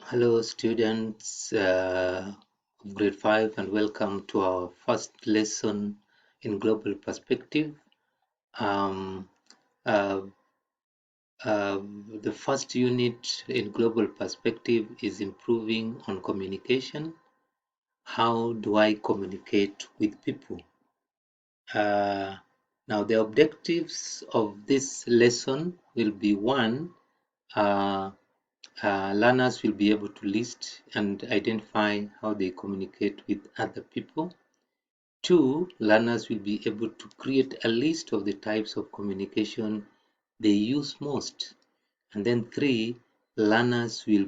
Hello, students of grade 5, and welcome to our first lesson in global perspective. Um, uh, the first unit in global perspective is improving on communication. How do I communicate with people? Uh, Now, the objectives of this lesson will be one, uh, learners will be able to list and identify how they communicate with other people. Two, learners will be able to create a list of the types of communication they use most. And then three, learners will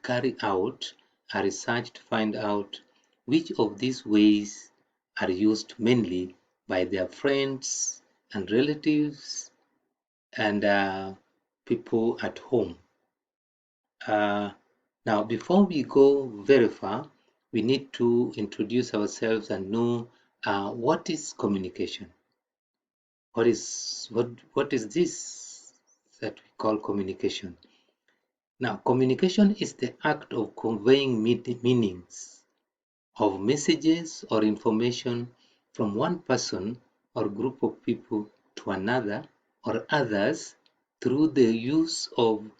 carry out a research to find out which of these ways are used mainly by their friends and relatives and people at home. Uh, Now, before we go very far, we need to introduce ourselves and know what is communication. What is this that we call communication? Now, communication is the act of conveying meanings of messages or information from one person or group of people to another or others through the use of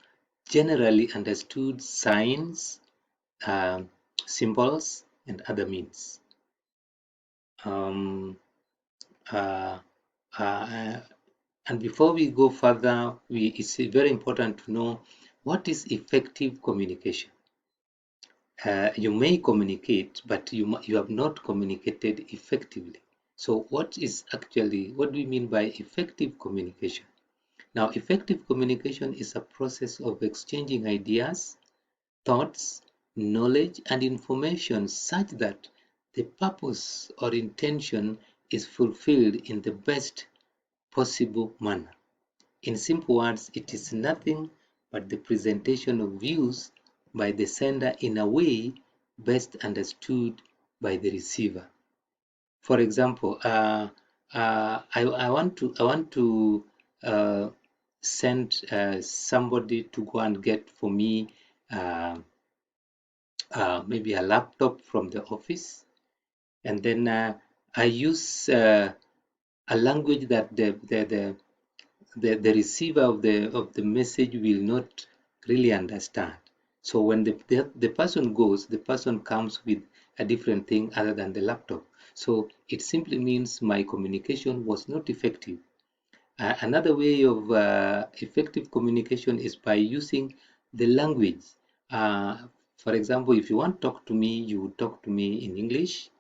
generally understood signs, um, symbols, and other means. Um, uh, uh, and before we go further, it's very important to know what is effective communication. You may communicate, but you have not communicated effectively. So what do we mean by effective communication? Now, effective communication is a process of exchanging ideas, thoughts, knowledge, and information such that the purpose or intention is fulfilled in the best possible manner. In simple words, it is nothing but the presentation of views by the sender in a way best understood by the receiver. For example, I want to send somebody to go and get for me uh, maybe a laptop from the office, and then I use a language that the receiver of the message will not really understand. So when the person goes, the person comes with a different thing other than the laptop. So it simply means my communication was not effective. Another way of effective communication is by using the language. Uh, for example, if you want to talk to me, you would talk to me in English,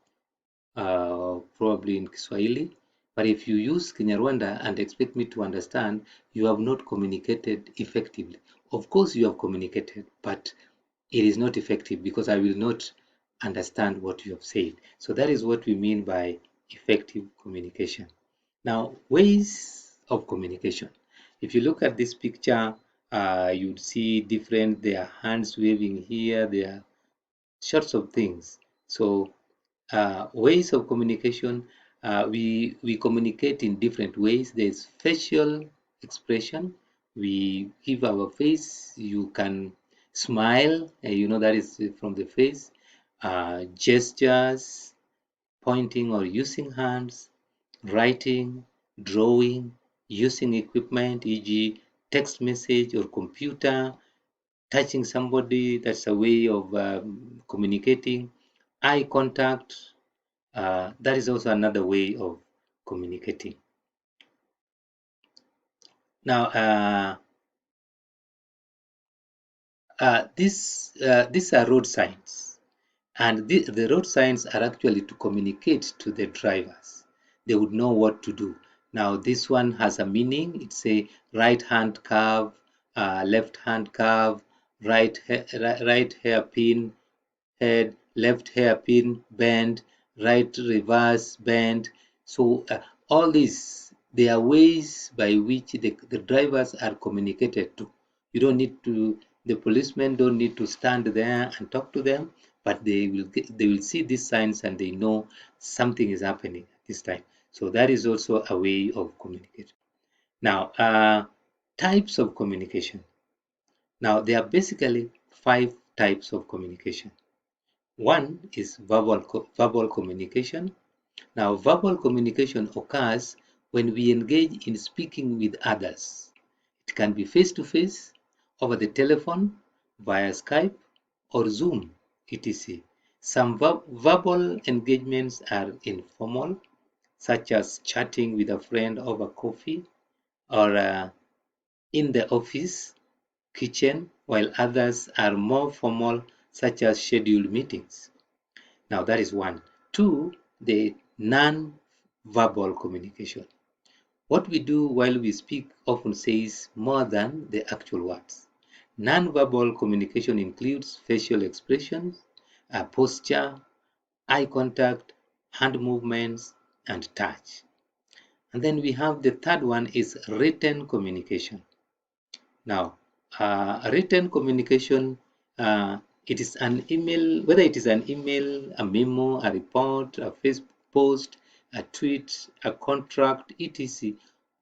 probably in Kiswahili. But if you use Kinyarwanda and expect me to understand, you have not communicated effectively. Of course, you have communicated, but it is not effective because I will not understand what you have said. So that is what we mean by effective communication. Now, ways of communication. If you look at this picture, you'd see different, there are hands waving here, there are sorts of things. So ways of communication, we communicate in different ways. There's facial expression. We give our face. You can smile, that is from the face. Gestures, pointing or using hands, writing, drawing, using equipment, e.g., text message or computer, touching somebody, that's a way of communicating. Eye contact, that is also another way of communicating. Now, these are road signs, and the road signs are actually to communicate to the drivers. They would know what to do. Now, this one has a meaning. It's a right hand curve, left hand curve, right hairpin, head, left hairpin bend, right reverse bend. So all these, they are ways by which the drivers are communicated to. You don't need to, the policemen don't need to stand there and talk to them, but they will see these signs and they know something is happening at this time. So that is also a way of communicating. Now, types of communication. Now, there are basically five types of communication. One is verbal communication. Now, verbal communication occurs when we engage in speaking with others. It can be face-to-face, over the telephone, via Skype, or Zoom, etc. Some verbal engagements are informal, such as chatting with a friend over coffee or in the office kitchen, while others are more formal, such as scheduled meetings. Now, that is one. Two, the non-verbal communication. What we do while we speak often says more than the actual words. Non-verbal communication includes facial expressions, posture, eye contact, hand movements, and touch. And then we have the third one is written communication. Now, written communication, it is an email, whether it is an email, a memo, a report, a Facebook post, a tweet, a contract, etc.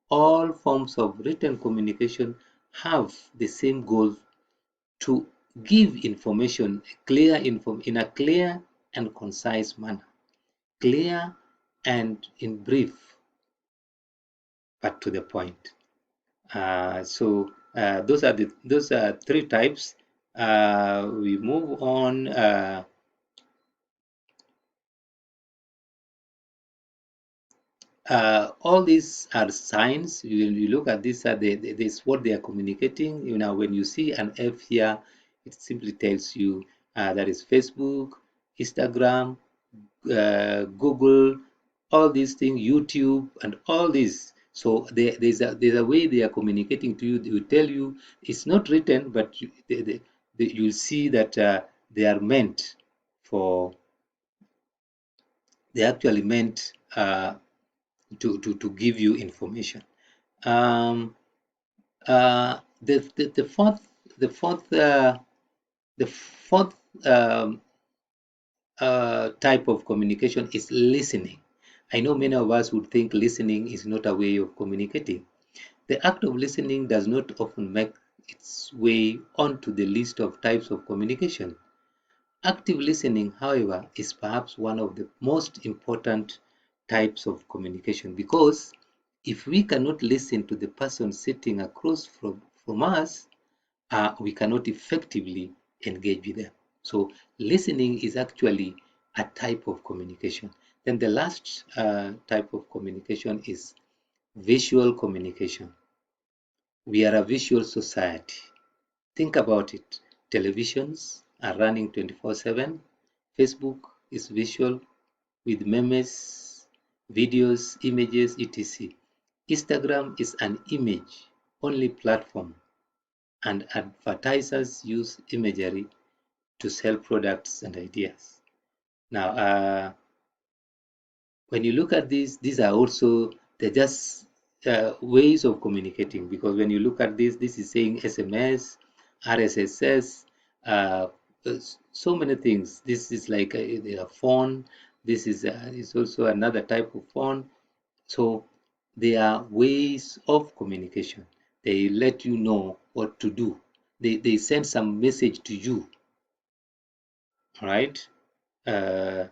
All forms of written communication have the same goal to give information in a clear and concise manner, clear and in brief, but to the point. Those are three types. We move on. All these are signs. You look at this, this what they are communicating. You know, when you see an F here, it simply tells you that is Facebook, Instagram, Google, all these things, YouTube, and all these. So there's a way they are communicating to you. They will tell you it's not written, but you'll see that they are meant for. They actually meant to give you information. Um, the fourth the fourth the fourth type of communication is listening. I know many of us would think listening is not a way of communicating. The act of listening does not often make its way onto the list of types of communication. Active listening, however, is perhaps one of the most important types of communication because if we cannot listen to the person sitting across from us, we cannot effectively engage with them. So listening is actually a type of communication. Then the last type of communication is visual communication. We are a visual society. Think about it. Televisions are running 24/7. Facebook is visual with memes, videos, images, etc. Instagram is an image only platform, and advertisers use imagery to sell products and ideas. Now, when you look at these are also they're just ways of communicating because when you look at this is saying SMS, RSS, uh, so many things. This is like a phone. This is also another type of phone. So they are ways of communication. They let you know what to do. They send some message to you, right? Uh,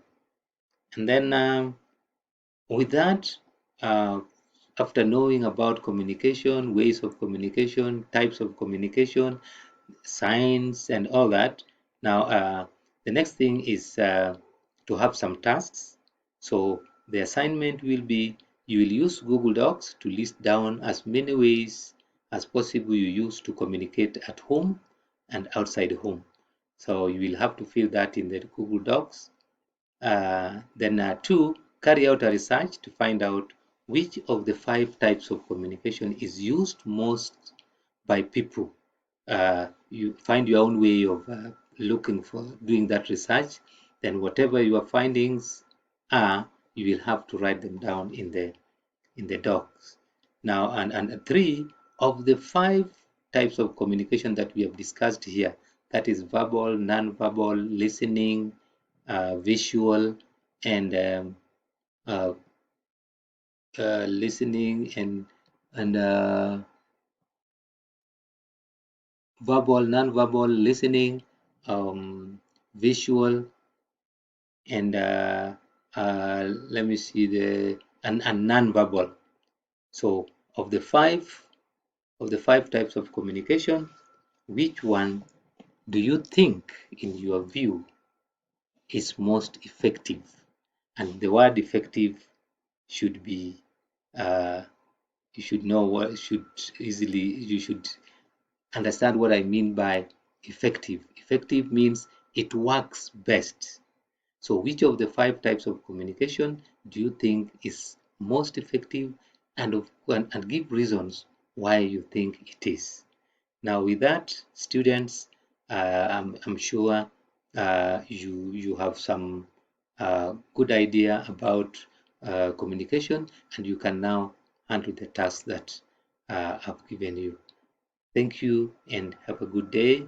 and then with that, uh, after knowing about communication, ways of communication, types of communication, signs, and all that, now the next thing is to have some tasks. So the assignment will be you will use Google Docs to list down as many ways as possible you use to communicate at home and outside home. So you will have to fill that in the Google Docs. Then two, carry out a research to find out which of the 5 types of communication is used most by people. You find your own way of looking for doing that research. Then whatever your findings are, you will have to write them down in the docs. Now, and three of the 5 types of communication that we have discussed here, that is verbal, non-verbal, listening, visual, and uh, listening and verbal, non-verbal, listening, visual, and let me see and non-verbal. So of the five types of communication, which one do you think, in your view, is most effective? And the word effective should be uh, you should know what should easily you should understand what I mean by effective. Effective means it works best. So which of the five types of communication do you think is most effective, and give reasons why you think it is? Now with that, students, I'm sure you have some good idea about communication, and you can now handle the task that I've given you. Thank you and have a good day.